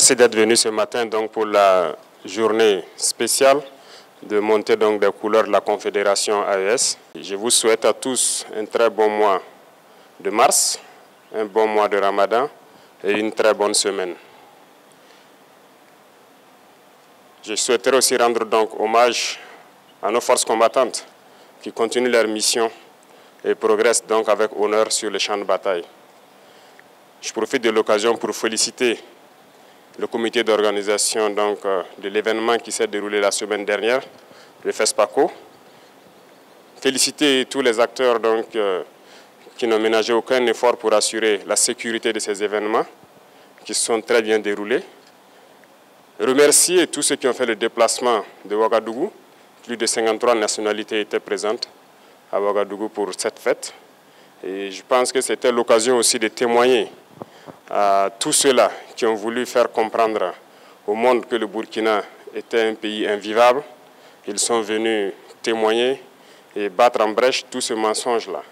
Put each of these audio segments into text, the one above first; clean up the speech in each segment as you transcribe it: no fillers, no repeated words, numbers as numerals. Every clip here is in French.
Merci d'être venu ce matin donc, pour la journée spéciale de montée donc, des couleurs de la Confédération AES. Je vous souhaite à tous un très bon mois de mars, un bon mois de Ramadan et une très bonne semaine. Je souhaiterais aussi rendre donc hommage à nos forces combattantes qui continuent leur mission et progressent donc avec honneur sur le champ de bataille. Je profite de l'occasion pour féliciter le comité d'organisation de l'événement qui s'est déroulé la semaine dernière, le FESPACO. Féliciter tous les acteurs qui n'ont ménagé aucun effort pour assurer la sécurité de ces événements qui se sont très bien déroulés. Remercier tous ceux qui ont fait le déplacement de Ouagadougou. Plus de 53 nationalités étaient présentes à Ouagadougou pour cette fête. Et je pense que c'était l'occasion aussi de témoigner à tous ceux-là qui ont voulu faire comprendre au monde que le Burkina était un pays invivable. Ils sont venus témoigner et battre en brèche tout ce mensonge-là.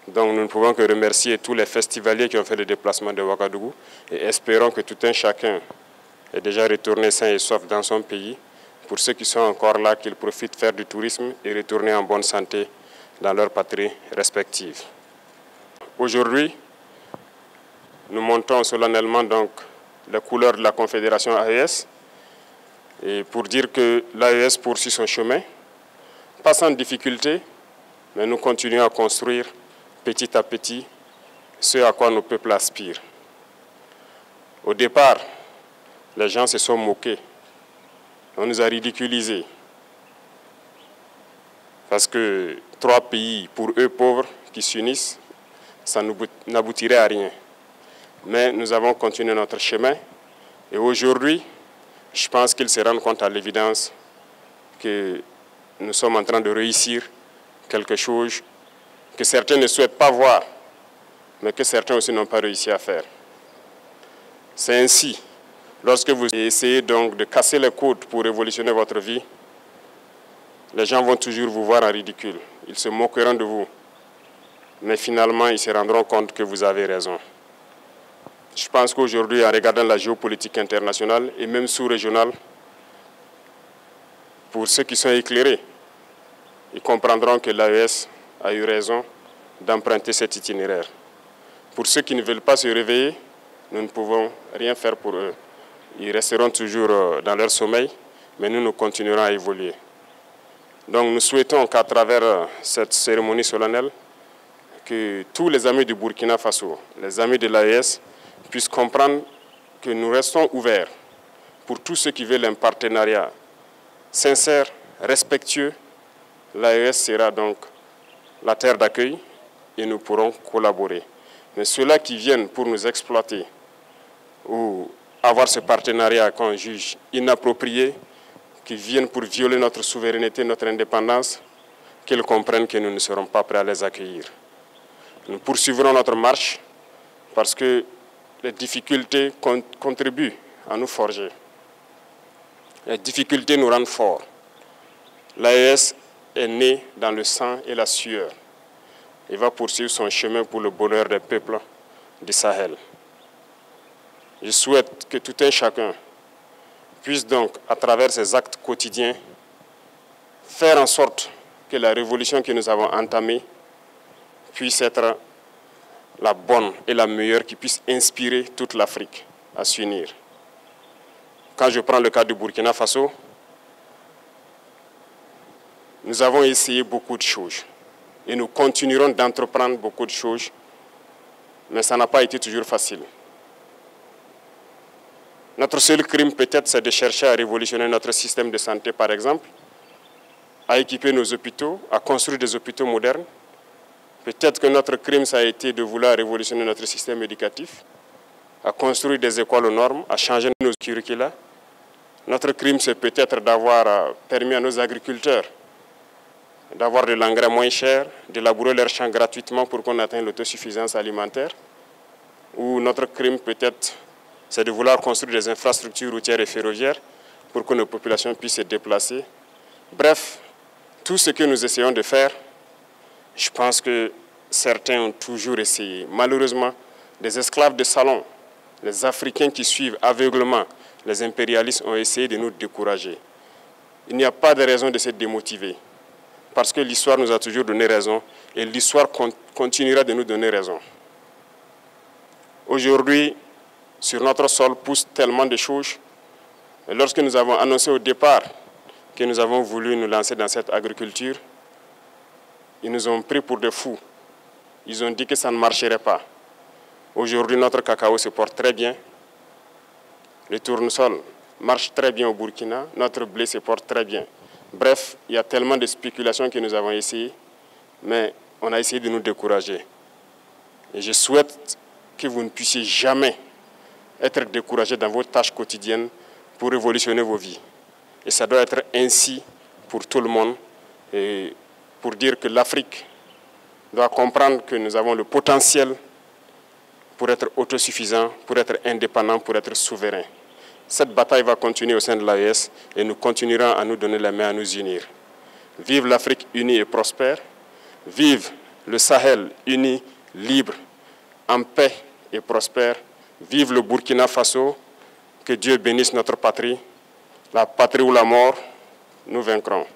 Donc nous ne pouvons que remercier tous les festivaliers qui ont fait le déplacement de Ouagadougou et espérons que tout un chacun est déjà retourné sain et sauf dans son pays. Pour ceux qui sont encore là, qu'ils profitent faire du tourisme et retourner en bonne santé dans leur patrie respective. Aujourd'hui, nous montons solennellement donc les couleurs de la Confédération AES et pour dire que l'AES poursuit son chemin, pas sans difficulté, mais nous continuons à construire petit à petit ce à quoi nos peuples aspirent. Au départ, les gens se sont moqués, on nous a ridiculisés parce que 3 pays, pour eux pauvres, qui s'unissent, ça n'aboutirait à rien. Mais nous avons continué notre chemin et aujourd'hui, je pense qu'ils se rendent compte à l'évidence que nous sommes en train de réussir quelque chose que certains ne souhaitent pas voir, mais que certains aussi n'ont pas réussi à faire. C'est ainsi, lorsque vous essayez donc de casser les codes pour révolutionner votre vie, les gens vont toujours vous voir en ridicule. Ils se moqueront de vous, mais finalement, ils se rendront compte que vous avez raison. Je pense qu'aujourd'hui, en regardant la géopolitique internationale et même sous-régionale, pour ceux qui sont éclairés, ils comprendront que l'AES a eu raison d'emprunter cet itinéraire. Pour ceux qui ne veulent pas se réveiller, nous ne pouvons rien faire pour eux. Ils resteront toujours dans leur sommeil, mais nous continuerons à évoluer. Donc nous souhaitons qu'à travers cette cérémonie solennelle, que tous les amis du Burkina Faso, les amis de l'AES, puissent comprendre que nous restons ouverts pour tous ceux qui veulent un partenariat sincère, respectueux. L'AES sera donc la terre d'accueil et nous pourrons collaborer. Mais ceux-là qui viennent pour nous exploiter ou avoir ce partenariat qu'on juge inapproprié, qui viennent pour violer notre souveraineté, notre indépendance, qu'ils comprennent que nous ne serons pas prêts à les accueillir. Nous poursuivrons notre marche parce que les difficultés contribuent à nous forger. Les difficultés nous rendent forts. L'AES est né dans le sang et la sueur. Il va poursuivre son chemin pour le bonheur des peuples du Sahel. Je souhaite que tout un chacun puisse donc, à travers ses actes quotidiens, faire en sorte que la révolution que nous avons entamée puisse être la bonne et la meilleure, qui puisse inspirer toute l'Afrique à s'unir. Quand je prends le cas du Burkina Faso, nous avons essayé beaucoup de choses et nous continuerons d'entreprendre beaucoup de choses, mais ça n'a pas été toujours facile. Notre seul crime peut-être, c'est de chercher à révolutionner notre système de santé, par exemple, à équiper nos hôpitaux, à construire des hôpitaux modernes. Peut-être que notre crime, ça a été de vouloir révolutionner notre système éducatif, à construire des écoles aux normes, à changer nos curricula. Notre crime, c'est peut-être d'avoir permis à nos agriculteurs d'avoir de l'engrais moins cher, de labourer leurs champs gratuitement pour qu'on atteigne l'autosuffisance alimentaire. Ou notre crime, peut-être, c'est de vouloir construire des infrastructures routières et ferroviaires pour que nos populations puissent se déplacer. Bref, tout ce que nous essayons de faire, je pense que certains ont toujours essayé. Malheureusement, des esclaves de salon Les Africains qui suivent aveuglement les impérialistes ont essayé de nous décourager. Il n'y a pas de raison de se démotiver, parce que l'histoire nous a toujours donné raison et l'histoire continuera de nous donner raison. Aujourd'hui, sur notre sol poussent tellement de choses. Et lorsque nous avons annoncé au départ que nous avons voulu nous lancer dans cette agriculture, ils nous ont pris pour des fous. Ils ont dit que ça ne marcherait pas. Aujourd'hui, notre cacao se porte très bien. Le tournesol marche très bien au Burkina. Notre blé se porte très bien. Bref, il y a tellement de spéculations que nous avons essayé, mais on a essayé de nous décourager. Et je souhaite que vous ne puissiez jamais être découragés dans vos tâches quotidiennes pour révolutionner vos vies. Et ça doit être ainsi pour tout le monde, et pour dire que l'Afrique doit comprendre que nous avons le potentiel pour être autosuffisant, pour être indépendant, pour être souverain. Cette bataille va continuer au sein de l'AES et nous continuerons à nous donner la main, à nous unir. Vive l'Afrique unie et prospère. Vive le Sahel uni, libre, en paix et prospère. Vive le Burkina Faso. Que Dieu bénisse notre patrie. La patrie ou la mort, nous vaincrons.